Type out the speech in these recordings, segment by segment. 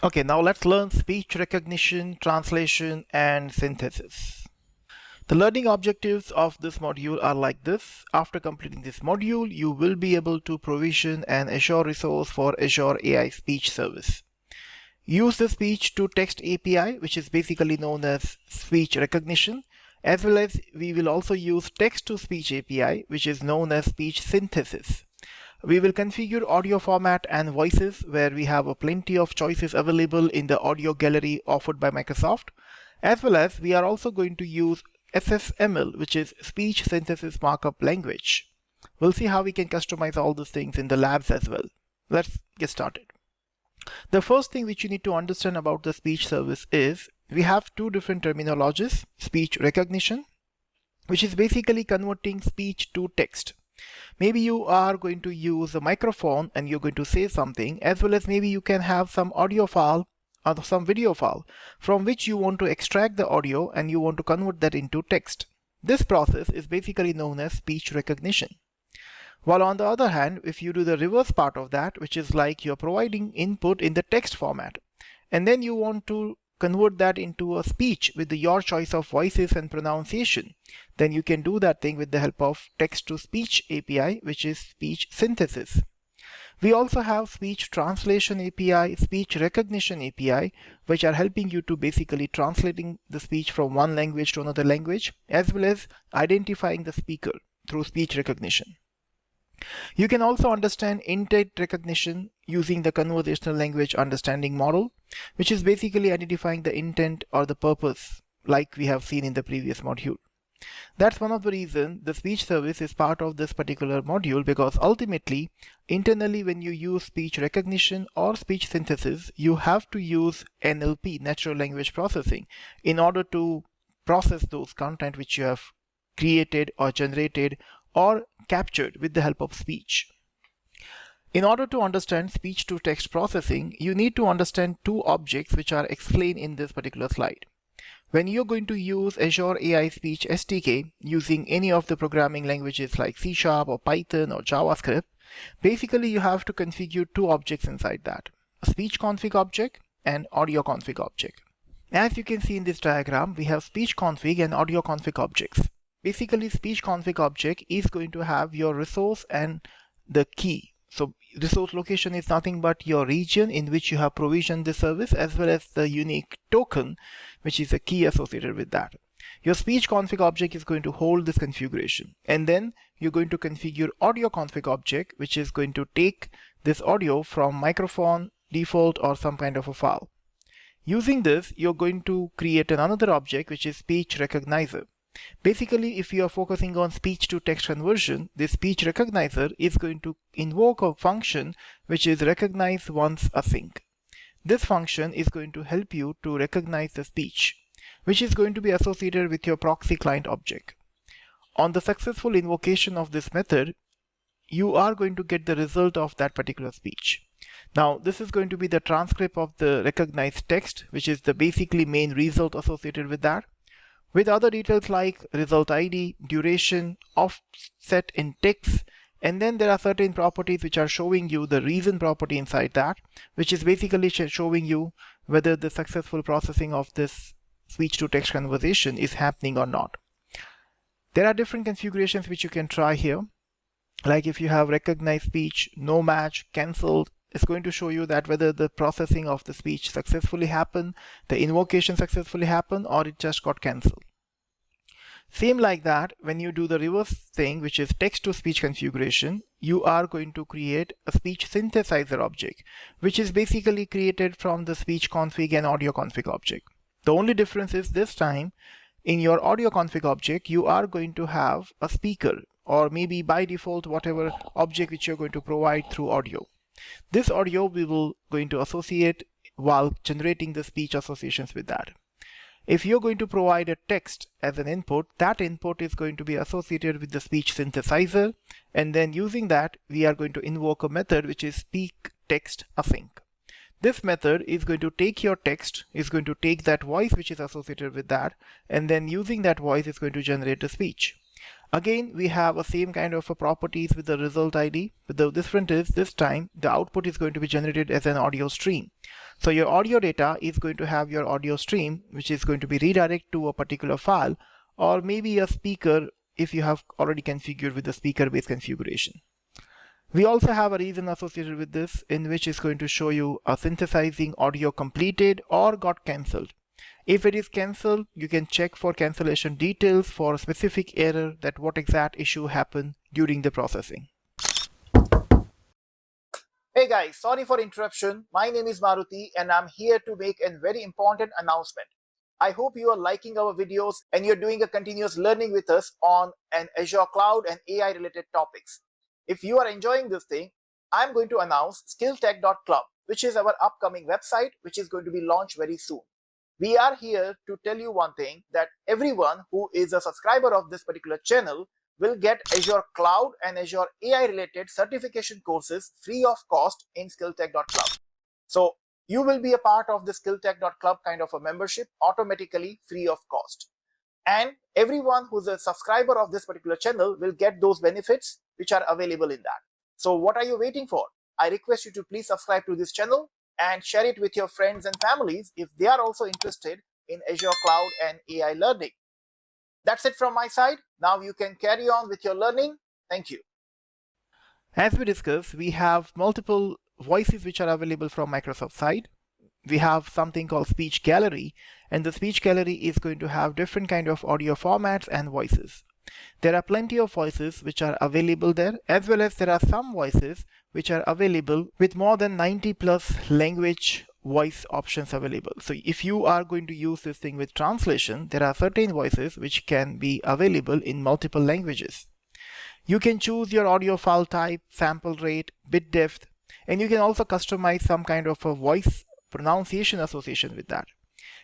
Okay, now let's learn speech recognition, translation, and synthesis. The learning objectives of this module are like this. After completing this module, you will be able to provision an Azure resource for Azure AI Speech Service. Use the speech to text API, which is basically known as speech recognition, as well as we will also use text to speech API, which is known as speech synthesis. We will configure audio format and voices where we have a plenty of choices available in the audio gallery offered by Microsoft, as well as we are also going to use SSML, which is speech synthesis markup language. We'll see how we can customize all these things in the labs as well. Let's get started. The first thing which you need to understand about the speech service is we have two different terminologies: speech recognition, which is basically converting speech to text. Maybe you are going to use a microphone and you're going to say something, as well as maybe you can have some audio file or some video file from which you want to extract the audio and you want to convert that into text. This process is basically known as speech recognition. While on the other hand, if you do the reverse part of that, which is like you're providing input in the text format, and then you want to convert that into a speech with your choice of voices and pronunciation, then you can do that thing with the help of text to speech API, which is speech synthesis. We also have speech translation API, speech recognition API, which are helping you to basically translating the speech from one language to another language, as well as identifying the speaker through speech recognition. You can also understand intent recognition using the conversational language understanding model, which is basically identifying the intent or the purpose like we have seen in the previous module. That's one of the reasons the speech service is part of this particular module, because ultimately, internally when you use speech recognition or speech synthesis, you have to use NLP, natural language processing, in order to process those content which you have created or generated or captured with the help of speech. In order to understand speech to text processing, you need to understand two objects which are explained in this particular slide. When you're going to use Azure AI Speech SDK using any of the programming languages like C# or Python or JavaScript, basically you have to configure two objects inside that: a speech config object and audio config object. As you can see in this diagram, we have speech config and audio config objects. Basically, speech config object is going to have your resource and the key. So resource location is nothing but your region in which you have provisioned the service, as well as the unique token, which is a key associated with that. Your speech config object is going to hold this configuration, and then you're going to configure audio config object, which is going to take this audio from microphone, default, or some kind of a file. Using this, you're going to create another object, which is speech recognizer. Basically, if you are focusing on speech to text conversion, this speech recognizer is going to invoke a function which is recognize once async. This function is going to help you to recognize the speech, which is going to be associated with your proxy client object. On the successful invocation of this method, you are going to get the result of that particular speech. Now, this is going to be the transcript of the recognized text, which is the basically main result associated with that, with other details like result ID, duration, offset in ticks, and then there are certain properties which are showing you the reason property inside that, which is basically showing you whether the successful processing of this speech to text conversation is happening or not. There are different configurations which you can try here. Like if you have recognized speech, no match, cancelled, it's going to show you that whether the processing of the speech successfully happened, the invocation successfully happened, or it just got cancelled. Same like that, when you do the reverse thing, which is text to speech configuration, you are going to create a speech synthesizer object, which is basically created from the speech config and audio config object. The only difference is this time in your audio config object, you are going to have a speaker, or maybe by default whatever object which you're going to provide through audio. This audio we will going to associate while generating the speech associations with that. If you're going to provide a text as an input, that input is going to be associated with the speech synthesizer, and then using that we are going to invoke a method which is speak text async. This method is going to take your text, is going to take that voice which is associated with that, and then using that voice is going to generate a speech. Again, we have a same kind of a properties with the result ID, but the difference is this time the output is going to be generated as an audio stream. So your audio data is going to have your audio stream, which is going to be redirected to a particular file, or maybe a speaker if you have already configured with the speaker-based configuration. We also have a reason associated with this, in which is going to show you a synthesizing audio completed or got cancelled. If it is cancelled, you can check for cancellation details for a specific error, that what exact issue happened during the processing. Hey guys, sorry for interruption. My name is Maruti and I'm here to make a very important announcement. I hope you are liking our videos and you're doing a continuous learning with us on an Azure Cloud and AI related topics. If you are enjoying this thing, I'm going to announce skilltech.club, which is our upcoming website, which is going to be launched very soon. We are here to tell you one thing, that everyone who is a subscriber of this particular channel will get Azure Cloud and Azure AI related certification courses free of cost in skilltech.club. So you will be a part of the skilltech.club kind of a membership automatically free of cost. And everyone who's a subscriber of this particular channel will get those benefits which are available in that. So what are you waiting for? I request you to please subscribe to this channel and share it with your friends and families if they are also interested in Azure Cloud and AI learning. That's it from my side. Now you can carry on with your learning. Thank you. As we discussed, we have multiple voices which are available from Microsoft side. We have something called speech gallery, and the speech gallery is going to have different kind of audio formats and voices. There are plenty of voices which are available there, as well as there are some voices which are available with more than 90 plus language voice options available. So if you are going to use this thing with translation, there are certain voices which can be available in multiple languages. You can choose your audio file type, sample rate, bit depth, and you can also customize some kind of a voice pronunciation association with that.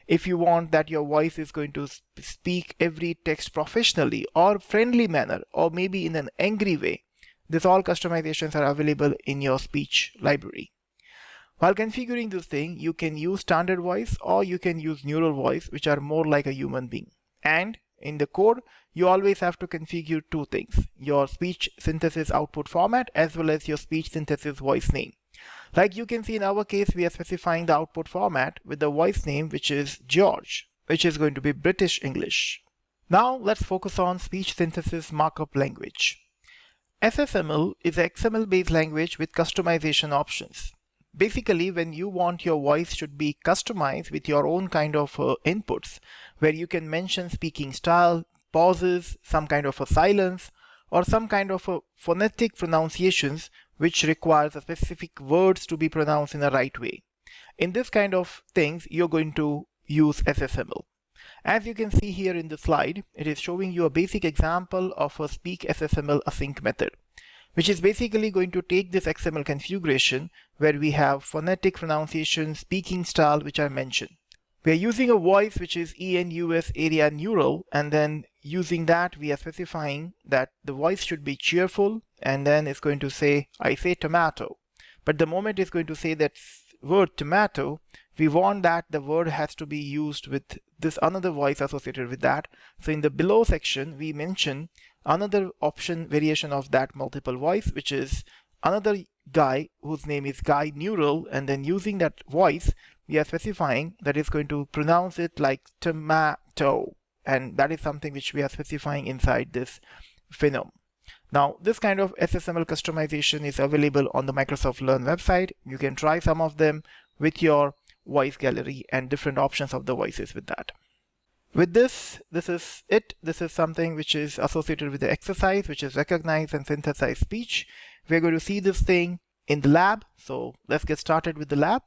If you want that your voice is going to speak every text professionally or friendly manner, or maybe in an angry way, this all customizations are available in your speech library. While configuring this thing, you can use standard voice or you can use neural voice, which are more like a human being. And in the code, you always have to configure two things: your speech synthesis output format as well as your speech synthesis voice name. Like you can see in our case, we are specifying the output format with the voice name, which is George, which is going to be British English. Now let's focus on speech synthesis markup language. SSML is an XML based language with customization options. Basically, when you want your voice should be customized with your own kind of inputs, where you can mention speaking style, pauses, some kind of a silence, or some kind of a phonetic pronunciations which requires a specific words to be pronounced in the right way. In this kind of things, you're going to use SSML. As you can see here in the slide, it is showing you a basic example of a speak SSML async method, which is basically going to take this XML configuration where we have phonetic pronunciation, speaking style, which I mentioned. We are using a voice which is ENUS area neural, and then using that we are specifying that the voice should be cheerful, and then it's going to say, I say tomato. But the moment it's going to say that word tomato, we want that the word has to be used with this another voice associated with that. So in the below section, we mention another option variation of that multiple voice, which is another guy whose name is guy neural, and then using that voice, we are specifying that it's going to pronounce it like tomato, and that is something which we are specifying inside this phenom. Now, this kind of SSML customization is available on the Microsoft Learn website. You can try some of them with your voice gallery and different options of the voices with that. With this is it. This is something which is associated with the exercise, which is recognize and synthesize speech. We're going to see this thing in the lab. So let's get started with the lab.